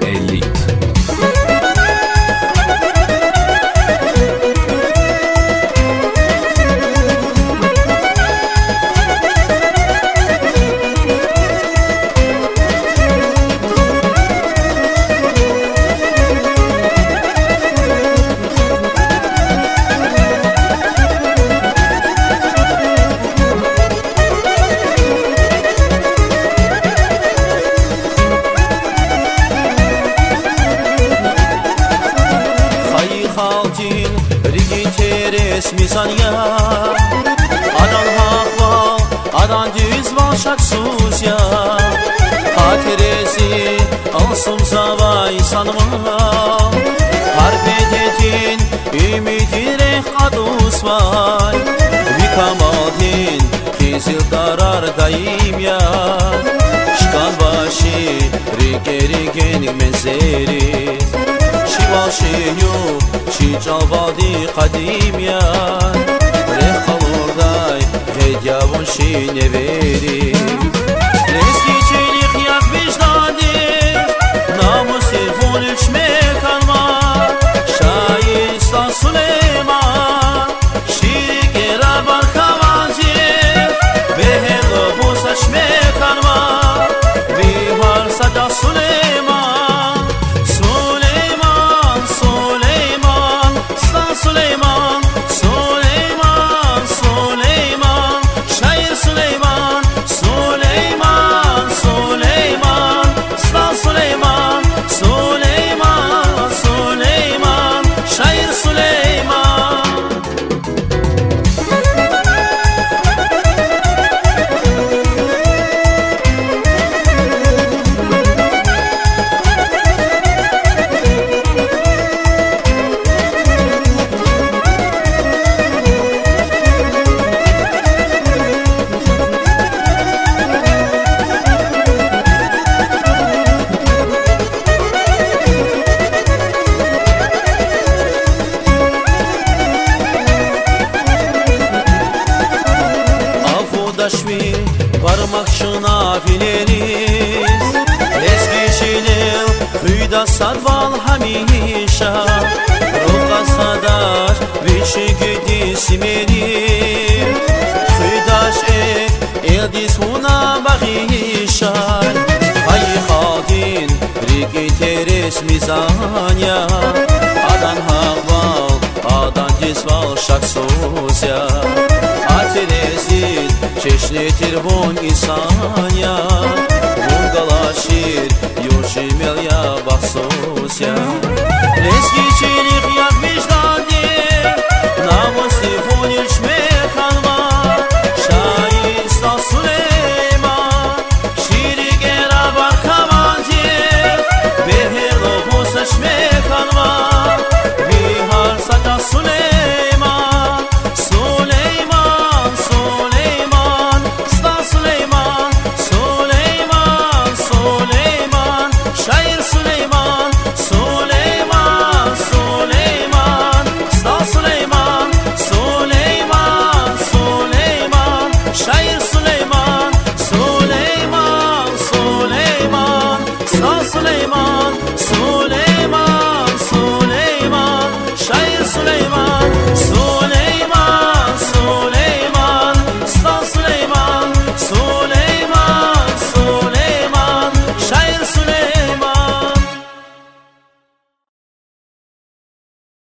Elite. Mizanya adan hava adan düz başak sus ya hatiresi alsın zavay sanma harbedetin ümidire kadus vay vikamadin kizil darar daim ya şkan başı rike mezeri şivaşiyu şicavadi kadim ya Rekhalurday hedyavun şineveri Reskiçilik yak vicdadi Namusi fun içme kalma Şahistan Süleyman Şirike rabar kavazi Behelo bu saçme kalma Vihar sada Süleyman Süleyman, Süleyman, Süleyman, şair Süleyman, Süleyman, Süleyman, Stan Süleyman, Süleyman, Süleyman, şair Süleyman. Daşvi varmak şına fileriz Eskiçilir hüyda sadval hamişa Ruka sadar vişi güdi simeri Hüydaş eldis huna bağışay Hayy halkin riki teres mizanya Adan hakval adan cisval şaksosya Atilezil çeşnetir von insanya Von galaşir yoşimel ya baksosya Eskiçilik